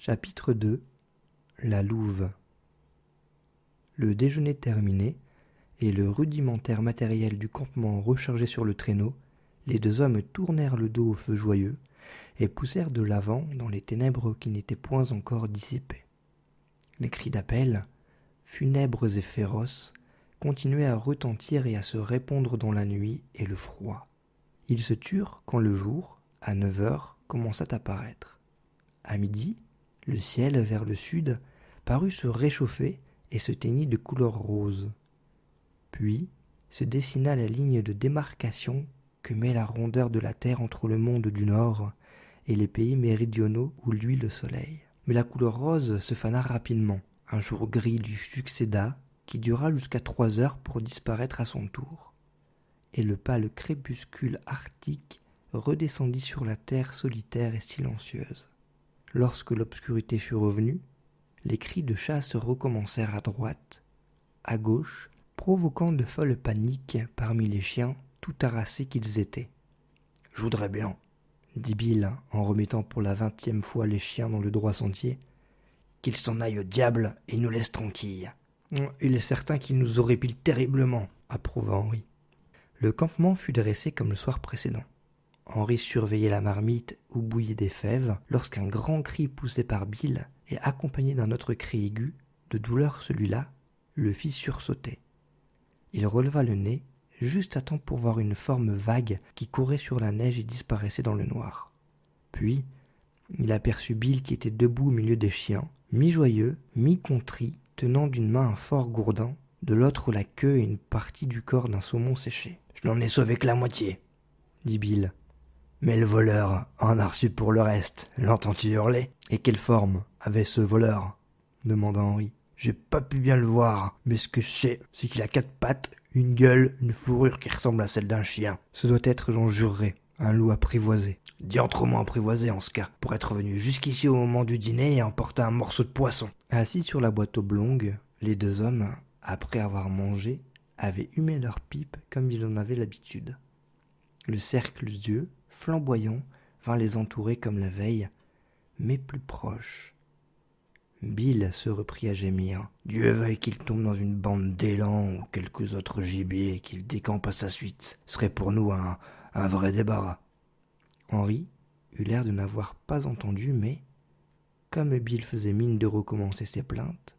Chapitre 2. La louve. Le déjeuner terminé et le rudimentaire matériel du campement rechargé sur le traîneau, les deux hommes tournèrent le dos au feu joyeux et poussèrent de l'avant dans les ténèbres qui n'étaient point encore dissipées. Les cris d'appel, funèbres et féroces, continuaient à retentir et à se répandre dans la nuit et le froid. Ils se turent quand le jour, à 9 heures, commença à paraître. À midi, le ciel, vers le sud, parut se réchauffer et se teignit de couleur rose. Puis se dessina la ligne de démarcation que met la rondeur de la terre entre le monde du nord et les pays méridionaux où luit le soleil. Mais la couleur rose se fana rapidement. Un jour gris lui succéda, qui dura jusqu'à 3 heures pour disparaître à son tour. Et le pâle crépuscule arctique redescendit sur la terre solitaire et silencieuse. Lorsque l'obscurité fut revenue, les cris de chasse recommencèrent à droite, à gauche, provoquant de folles paniques parmi les chiens, tout harassés qu'ils étaient. « Je voudrais bien, » dit Bill en remettant pour la 20e fois les chiens dans le droit sentier, « qu'ils s'en aillent au diable et nous laissent tranquilles. »« Il est certain qu'ils nous horripilent terriblement, » approuva Henri. Le campement fut dressé comme le soir précédent. Henri surveillait la marmite où bouillaient des fèves lorsqu'un grand cri poussé par Bill et accompagné d'un autre cri aigu, de douleur celui-là, le fit sursauter. Il releva le nez juste à temps pour voir une forme vague qui courait sur la neige et disparaissait dans le noir. Puis, il aperçut Bill qui était debout au milieu des chiens, mi-joyeux, mi-contrit, tenant d'une main un fort gourdin, de l'autre la queue et une partie du corps d'un saumon séché. « Je n'en ai sauvé que la moitié, » dit Bill. « Mais le voleur en a reçu pour le reste, l'entends-tu hurler ?»« Et quelle forme avait ce voleur ?» demanda Henri. « J'ai pas pu bien le voir, mais ce que je sais, c'est qu'il a 4 pattes, une gueule, une fourrure qui ressemble à celle d'un chien. Ce doit être, j'en jurerais, un loup apprivoisé. Diantrement apprivoisé en ce cas, pour être venu jusqu'ici au moment du dîner et emporter un morceau de poisson. » Assis sur la boîte oblongue, les deux hommes, après avoir mangé, avaient humé leur pipe comme ils en avaient l'habitude. Le cercle d'yeux, flamboyant, vint les entourer comme la veille, mais plus proche. Bill se reprit à gémir. « Dieu veuille qu'il tombe dans une bande d'élans ou quelques autres gibiers et qu'il décampe à sa suite. Ce serait pour nous un vrai débarras. » Henri eut l'air de n'avoir pas entendu, mais, comme Bill faisait mine de recommencer ses plaintes,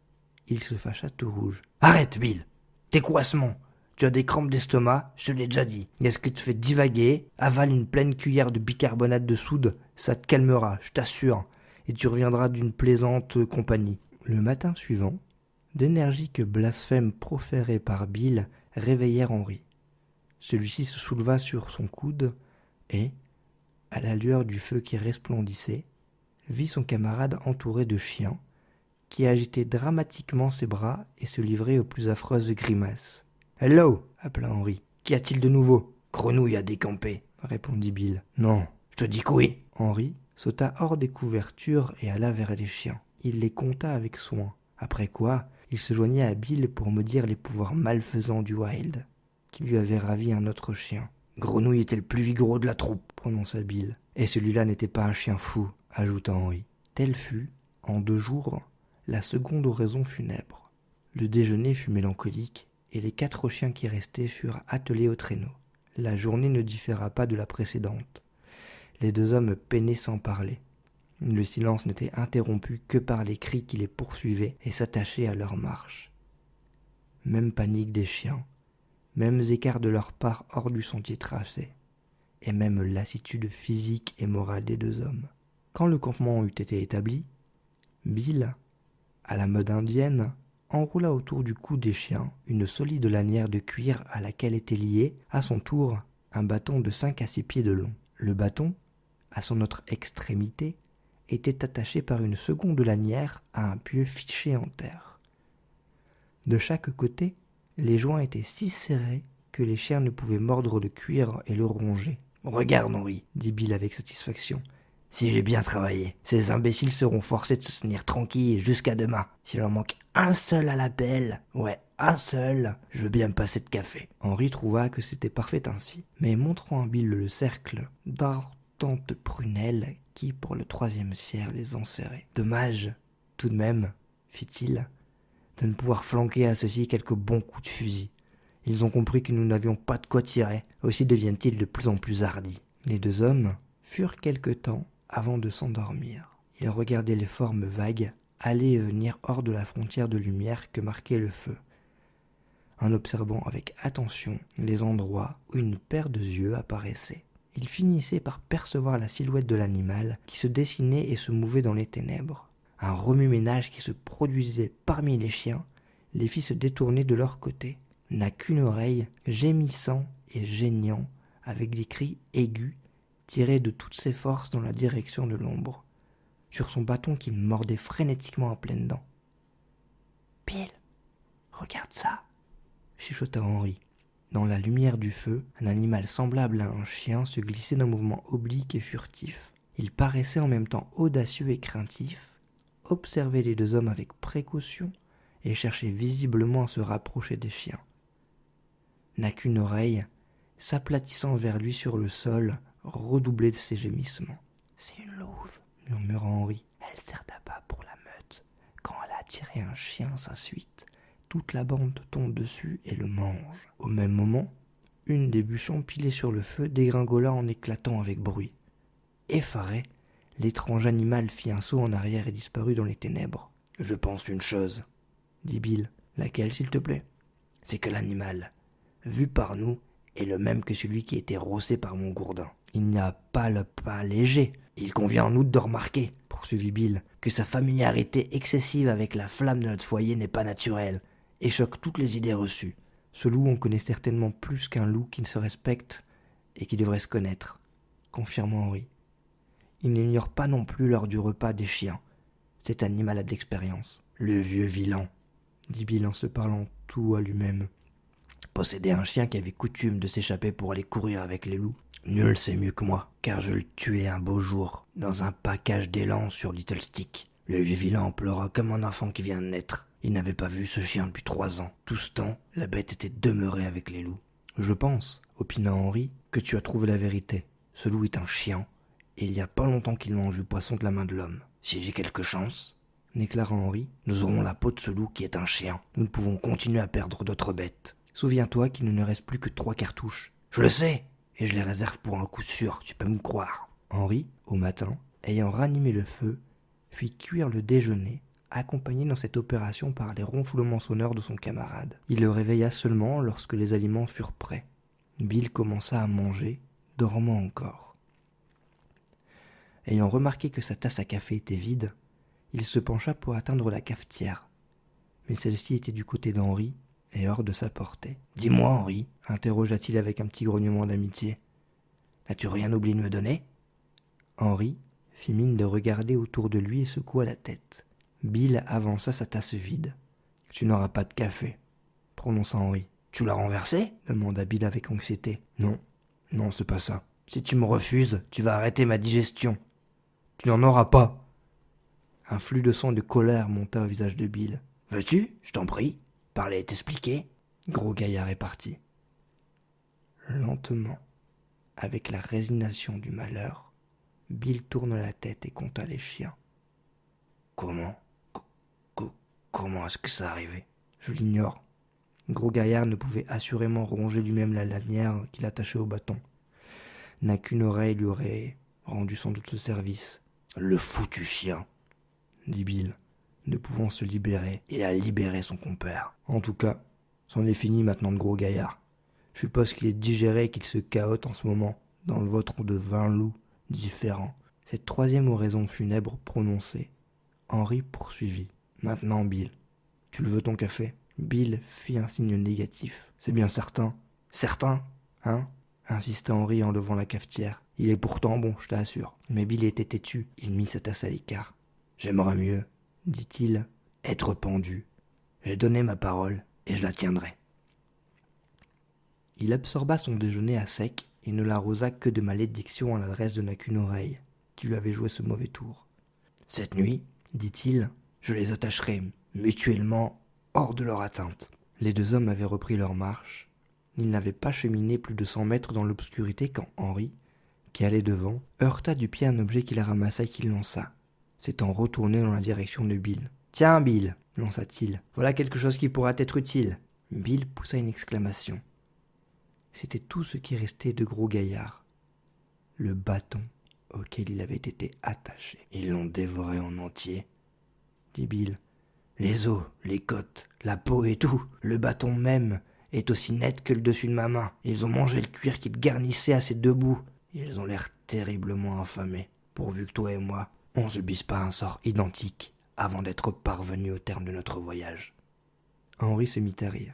il se fâcha tout rouge. « Arrête, Bill! Tes couassements! Tu as des crampes d'estomac, je te l'ai déjà dit. Est-ce que tu fais divaguer? Avale une pleine cuillère de bicarbonate de soude, ça te calmera, je t'assure. Et tu reviendras d'une plaisante compagnie. » Le matin suivant, d'énergiques blasphèmes proférés par Bill réveillèrent Henri. Celui-ci se souleva sur son coude et, à la lueur du feu qui resplendissait, vit son camarade entouré de chiens, qui agitait dramatiquement ses bras et se livrait aux plus affreuses grimaces. « Hello !» appela Henri. « Qu'y a-t-il de nouveau ?»« Grenouille a décampé, » répondit Bill. « Non, je te dis que oui. » Henri sauta hors des couvertures et alla vers les chiens. Il les compta avec soin, après quoi il se joignit à Bill pour maudire les pouvoirs malfaisants du Wild, qui lui avait ravi un autre chien. « Grenouille était le plus vigoureux de la troupe, » prononça Bill. « Et celui-là n'était pas un chien fou, » ajouta Henri. Telle fut, en 2 jours, la seconde oraison funèbre. Le déjeuner fut mélancolique, et les 4 chiens qui restaient furent attelés au traîneau. La journée ne différa pas de la précédente. Les 2 hommes peinaient sans parler. Le silence n'était interrompu que par les cris qui les poursuivaient et s'attachaient à leur marche. Même panique des chiens, mêmes écarts de leur part hors du sentier tracé, et même lassitude physique et morale des 2 hommes. Quand le campement eut été établi, Bill, à la mode indienne, enroula autour du cou des chiens une solide lanière de cuir à laquelle était lié, à son tour, un bâton de 5 à 6 pieds de long. Le bâton, à son autre extrémité, était attaché par une seconde lanière à un pieu fiché en terre. De chaque côté, les joints étaient si serrés que les chiens ne pouvaient mordre le cuir et le ronger. « Regarde, Henri, » dit Bill avec satisfaction. « Si j'ai bien travaillé, ces imbéciles seront forcés de se tenir tranquilles jusqu'à demain. S'il en manque un seul à l'appel, ouais, un seul, je veux bien me passer de café. » Henri trouva que c'était parfait ainsi, mais montrant à Bill le cercle d'ardentes prunelles qui, pour le 3e siècle, les enserrait. Dommage, tout de même, fit-il, de ne pouvoir flanquer à ceux-ci quelques bons coups de fusil. Ils ont compris que nous n'avions pas de quoi tirer, aussi deviennent-ils de plus en plus hardis. Les 2 hommes furent quelque temps avant de s'endormir. Ils regardaient les formes vagues aller et venir hors de la frontière de lumière que marquait le feu, en observant avec attention les endroits où une paire de yeux apparaissait. Ils finissaient par percevoir la silhouette de l'animal qui se dessinait et se mouvait dans les ténèbres. Un remue-ménage qui se produisait parmi les chiens les fit se détourner de leur côté. N'a qu'une oreille, gémissant et geignant, avec des cris aigus, tirait de toutes ses forces dans la direction de l'ombre, sur son bâton qu'il mordait frénétiquement à pleines dents. « Bill, regarde ça !» chuchota Henri. Dans la lumière du feu, un animal semblable à un chien se glissait d'un mouvement oblique et furtif. Il paraissait en même temps audacieux et craintif, observait les 2 hommes avec précaution et cherchait visiblement à se rapprocher des chiens. N'a qu'une oreille, s'aplatissant vers lui sur le sol, redoublait de ses gémissements. « C'est une louve !» murmura Henri. « Elle sert d'appât pour la meute. Quand elle a attiré un chien sa suite, toute la bande tombe dessus et le mange. » Au même moment, une des bûches empilées sur le feu dégringola en éclatant avec bruit. Effaré, l'étrange animal fit un saut en arrière et disparut dans les ténèbres. « Je pense une chose, » dit Bill. « Laquelle, s'il te plaît ? » « C'est que l'animal, vu par nous, est le même que celui qui était rossé par mon gourdin. Il n'a pas le pas léger. Il convient en outre de remarquer, poursuivit Bill, que sa familiarité excessive avec la flamme de notre foyer n'est pas naturelle et choque toutes les idées reçues. Ce loup en connaît certainement plus qu'un loup qui se respecte et qui devrait se connaître, confirma Henri. Il n'ignore pas non plus l'heure du repas des chiens. Cet animal a de l'expérience. Le vieux vilain, dit Bill en se parlant tout à lui-même, possédait un chien qui avait coutume de s'échapper pour aller courir avec les loups. Nul sait mieux que moi, car je le tuai un beau jour, dans un package d'élan sur Little Stick. Le vieux vilain pleura comme un enfant qui vient de naître. Il n'avait pas vu ce chien depuis 3 ans. Tout ce temps, la bête était demeurée avec les loups. Je pense, opina Henri, que tu as trouvé la vérité. Ce loup est un chien, et il y a pas longtemps qu'il mange du poisson de la main de l'homme. Si j'ai quelque chance, déclara Henri, nous aurons la peau de ce loup qui est un chien. Nous ne pouvons continuer à perdre d'autres bêtes. Souviens-toi qu'il ne nous reste plus que 3 cartouches. Je le sais, et je les réserve pour un coup sûr, tu peux me croire. Henri, au matin, ayant ranimé le feu, fit cuire le déjeuner, accompagné dans cette opération par les ronflements sonores de son camarade. Il le réveilla seulement lorsque les aliments furent prêts. Bill commença à manger, dormant encore. Ayant remarqué que sa tasse à café était vide, il se pencha pour atteindre la cafetière. Mais celle-ci était du côté d'Henri et hors de sa portée. « Dis-moi, Henri, interrogea-t-il avec un petit grognement d'amitié. « N'as-tu rien oublié de me donner ?» Henri fit mine de regarder autour de lui et secoua la tête. Bill avança sa tasse vide. « Tu n'auras pas de café, » prononça Henri. « Tu l'as renversé ?» demanda Bill avec anxiété. « Non, c'est pas ça. Si tu me refuses, tu vas arrêter ma digestion. Tu n'en auras pas. » Un flux de sang et de colère monta au visage de Bill. « Veux-tu, je t'en prie, parler et t'expliquer ?» Gros Gaillard est parti. Lentement, avec la résignation du malheur, Bill tourna la tête et compta les chiens. « Comment est-ce que ça arrivait ?»« Je l'ignore. » Gros Gaillard ne pouvait assurément ronger lui-même la lanière qu'il attachait au bâton. N'a qu'une oreille lui aurait rendu sans doute ce service. « Le foutu chien !» dit Bill, ne pouvant se libérer. Il a libéré son compère. En tout cas, c'en est fini maintenant de Gros Gaillard. Je suppose qu'il est digéré et qu'il se cahote en ce moment dans le vôtre de 20 loups différents. Cette 3e oraison funèbre prononcée, Henri poursuivit. « Maintenant, Bill, tu le veux ton café ?» Bill fit un signe négatif. « C'est bien certain. »« Certain, hein ?» insista Henri en levant la cafetière. « Il est pourtant bon, je t'assure. » Mais Bill était têtu. Il mit sa tasse à l'écart. « J'aimerais mieux, dit-il, être pendu. J'ai donné ma parole et je la tiendrai. » Il absorba son déjeuner à sec et ne l'arrosa que de malédictions à l'adresse de n'a qu'une oreille, qui lui avait joué ce mauvais tour. « Cette nuit, dit-il, je les attacherai mutuellement hors de leur atteinte. » Les 2 hommes avaient repris leur marche. Ils n'avaient pas cheminé plus de 100 mètres dans l'obscurité quand Henri, qui allait devant, heurta du pied un objet qu'il ramassa et qu'il lança, s'étant retourné dans la direction de Bill. « Tiens, Bill !» lança-t-il. « Voilà quelque chose qui pourra t'être utile. » Bill poussa une exclamation. C'était tout ce qui restait de Gros Gaillard. Le bâton auquel il avait été attaché. « Ils l'ont dévoré en entier, » dit Bill. « Les os, les côtes, la peau et tout. Le bâton même est aussi net que le dessus de ma main. Ils ont mangé le cuir qui le garnissait à ses deux bouts. Ils ont l'air terriblement affamés, pourvu que toi et moi, on subisse pas un sort identique avant d'être parvenus au terme de notre voyage. » Henri se mit à rire.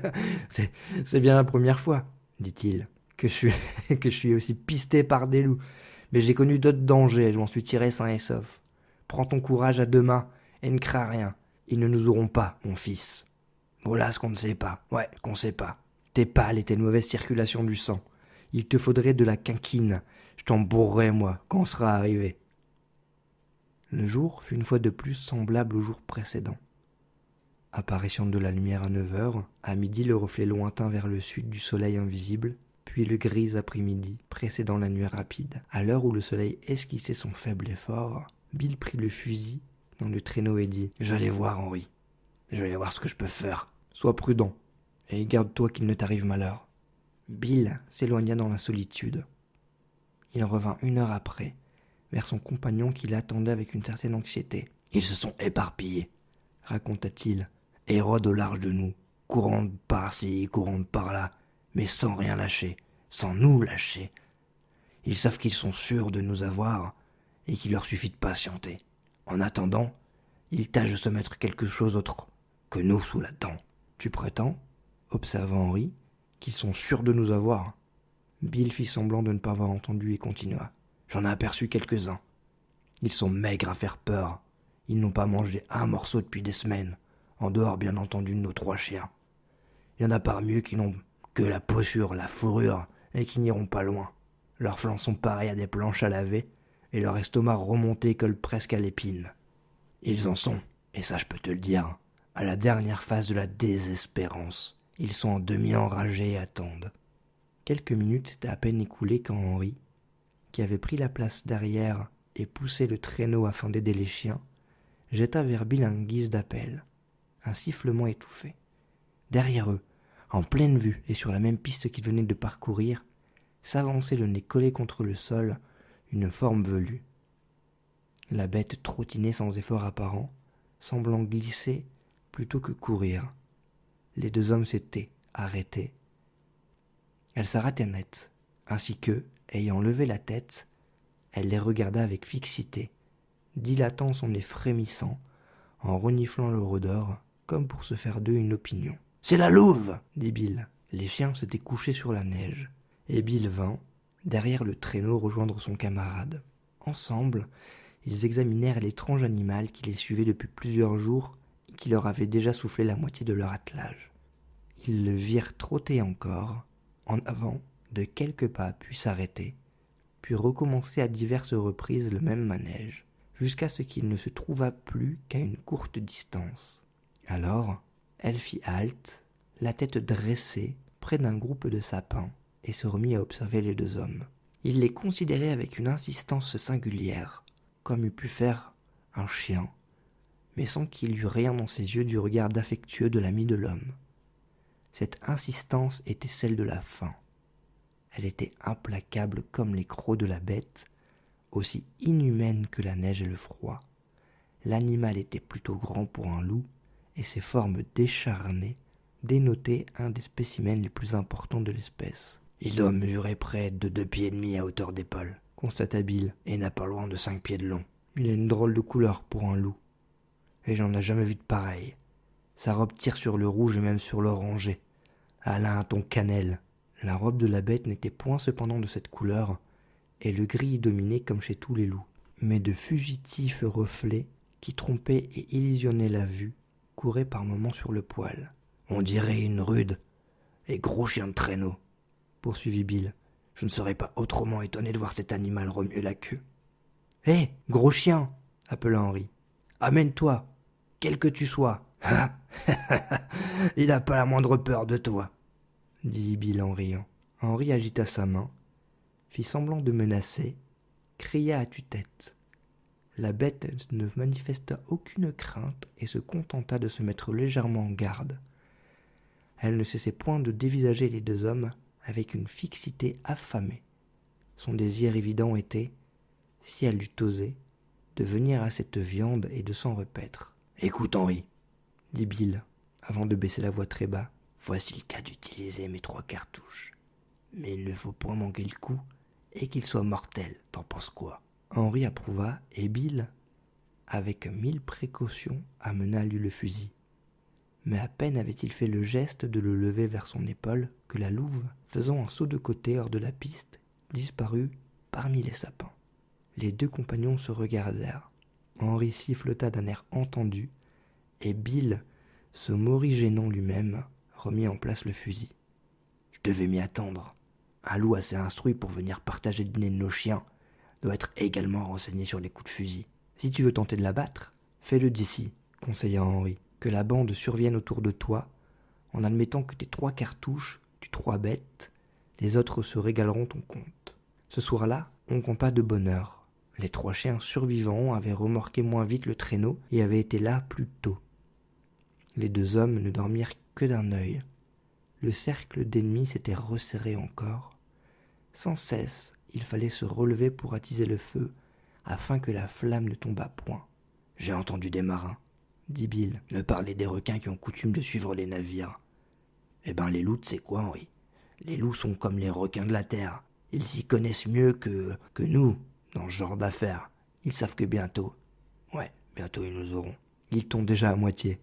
« C'est bien la première fois, dit-il, que je suis aussi pisté par des loups. Mais j'ai connu d'autres dangers, je m'en suis tiré sain et sauf. Prends ton courage à deux mains et ne crains rien. Ils ne nous auront pas, mon fils. Voilà ce qu'on ne sait pas. Ouais, qu'on sait pas. T'es pâle et t'as une mauvaise circulation du sang. Il te faudrait de la quinquine. Je t'en bourrerai, moi, quand on sera arrivé. » Le jour fut une fois de plus semblable au jour précédent. Apparition de la lumière à 9 heures, à midi le reflet lointain vers le sud du soleil invisible, puis le gris après-midi précédant la nuit rapide. À l'heure où le soleil esquissait son faible effort, Bill prit le fusil dans le traîneau et dit « Je vais aller voir, Henri. Je vais aller voir ce que je peux faire. Sois prudent, et garde-toi qu'il ne t'arrive malheur. » Bill s'éloigna dans la solitude. Il revint 1 heure après, vers son compagnon qui l'attendait avec une certaine anxiété. « Ils se sont éparpillés, » raconta-t-il, « et rôdent au large de nous, courant par-ci, courant par-là, mais sans rien lâcher, sans nous lâcher. Ils savent qu'ils sont sûrs de nous avoir et qu'il leur suffit de patienter. En attendant, ils tâchent de se mettre quelque chose autre que nous sous la dent. »« Tu prétends, observa Henri, qu'ils sont sûrs de nous avoir ?» Bill fit semblant de ne pas avoir entendu et continua. « J'en ai aperçu quelques-uns. Ils sont maigres à faire peur. Ils n'ont pas mangé un morceau depuis des semaines, en dehors bien entendu de nos 3 chiens. Il y en a parmi eux qui n'ont que la peau sur la fourrure et qui n'iront pas loin. Leurs flancs sont pareils à des planches à laver et leur estomac remonté colle presque à l'épine. Ils en sont, et ça je peux te le dire, à la dernière phase de la désespérance. Ils sont en demi enragés et attendent. » Quelques minutes s'étaient à peine écoulées quand Henri, qui avait pris la place derrière et poussé le traîneau afin d'aider les chiens, jeta vers Bill un guise d'appel, un sifflement étouffé. Derrière eux, en pleine vue et sur la même piste qu'ils venaient de parcourir, s'avançait le nez collé contre le sol, une forme velue. La bête trottinait sans effort apparent, semblant glisser plutôt que courir. Les 2 hommes s'étaient arrêtés. Elle s'arrêtait net, ainsi que, ayant levé la tête, elle les regarda avec fixité, dilatant son nez frémissant, en reniflant le rôdeur, comme pour se faire d'eux une opinion. « C'est la louve !» dit Bill. Les chiens s'étaient couchés sur la neige, et Bill vint, derrière le traîneau, rejoindre son camarade. Ensemble, ils examinèrent l'étrange animal qui les suivait depuis plusieurs jours et qui leur avait déjà soufflé la moitié de leur attelage. Ils le virent trotter encore, en avant de quelques pas, puis s'arrêter, puis recommencer à diverses reprises le même manège, jusqu'à ce qu'il ne se trouvât plus qu'à une courte distance. Alors, elle fit halte, la tête dressée, près d'un groupe de sapins, et se remit à observer les 2 hommes. Il les considérait avec une insistance singulière, comme eût pu faire un chien, mais sans qu'il y eût rien dans ses yeux du regard affectueux de l'ami de l'homme. Cette insistance était celle de la faim. Elle était implacable comme les crocs de la bête, aussi inhumaine que la neige et le froid. L'animal était plutôt grand pour un loup, et ses formes décharnées dénotaient un des spécimens les plus importants de l'espèce. « Il doit mesurer près de 2 pieds et demi à hauteur d'épaule, » constata Bill, « et n'a pas loin de 5 pieds de long. Il a une drôle de couleur pour un loup, et j'en ai jamais vu de pareil. Sa robe tire sur le rouge et même sur l'orangé, à un ton cannelle. » La robe de la bête n'était point cependant de cette couleur, et le gris y dominait comme chez tous les loups, mais de fugitifs reflets qui trompaient et illusionnaient la vue couraient par moments sur le poil. « On dirait une rude et gros chien de traîneau, » poursuivit Bill. « Je ne serais pas autrement étonné de voir cet animal remuer la queue. »« Hé, gros chien !» appela Henri. « Amène-toi, quel que tu sois. »« Il n'a pas la moindre peur de toi, » dit Bill en riant. Henri agita sa main, fit semblant de menacer, cria à tue-tête. La bête ne manifesta aucune crainte et se contenta de se mettre légèrement en garde. Elle ne cessait point de dévisager les deux hommes avec une fixité affamée. Son désir évident était, si elle l'eût osé, de venir à cette viande et de s'en repaître. « Écoute, Henri, » dit Bill, avant de baisser la voix très bas. « Voici le cas d'utiliser mes 3 cartouches. Mais il ne faut point manquer le coup et qu'il soit mortel. T'en penses quoi ?» Henri approuva et Bill, avec 1000 précautions, amena à lui le fusil. Mais à peine avait-il fait le geste de le lever vers son épaule que la louve, faisant un saut de côté hors de la piste, disparut parmi les sapins. Les 2 compagnons se regardèrent. Henri sifflota d'un air entendu et Bill, se morigénant lui-même, remit en place le fusil. « Je devais m'y attendre. Un loup assez instruit pour venir partager le dîner de nos chiens doit être également renseigné sur les coups de fusil. Si tu veux tenter de l'abattre, fais-le d'ici, » conseilla Henri. « Que la bande survienne autour de toi, en admettant que tes 3 cartouches tuent 3 bêtes, les autres se régaleront ton compte. » Ce soir-là, on campa de bonne heure. Les 3 chiens survivants avaient remorqué moins vite le traîneau et avaient été là plus tôt. Les 2 hommes ne dormirent que d'un œil. Le cercle d'ennemis s'était resserré encore. Sans cesse, il fallait se relever pour attiser le feu, afin que la flamme ne tombât point. « J'ai entendu des marins, » dit Bill, « me parler des requins qui ont coutume de suivre les navires. » « Eh ben, les loups, tu sais quoi, Henri? Les loups sont comme les requins de la terre. Ils s'y connaissent mieux que nous dans ce genre d'affaires. Ils savent que bientôt, bientôt ils nous auront. »« Ils t'ont déjà à moitié, »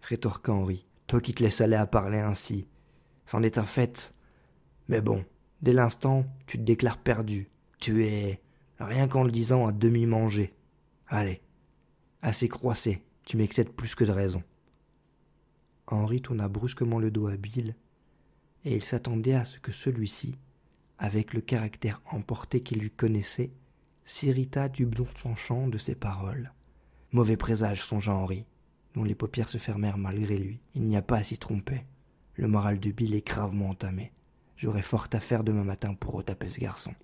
rétorqua Henri. « Toi qui te laisses aller à parler ainsi. C'en est un fait. Mais bon, dès l'instant, tu te déclares perdu. Tu es, rien qu'en le disant, à demi mangé. Allez, assez croissé, tu m'excèdes plus que de raison. » Henri tourna brusquement le dos à Bill, et il s'attendait à ce que celui-ci, avec le caractère emporté qu'il lui connaissait, s'irritât du bon penchant de ses paroles. « Mauvais présage, songea Henri, dont les paupières se fermèrent malgré lui. Il n'y a pas à s'y tromper. Le moral de Bill est gravement entamé. J'aurai fort à faire demain matin pour retaper ce garçon. »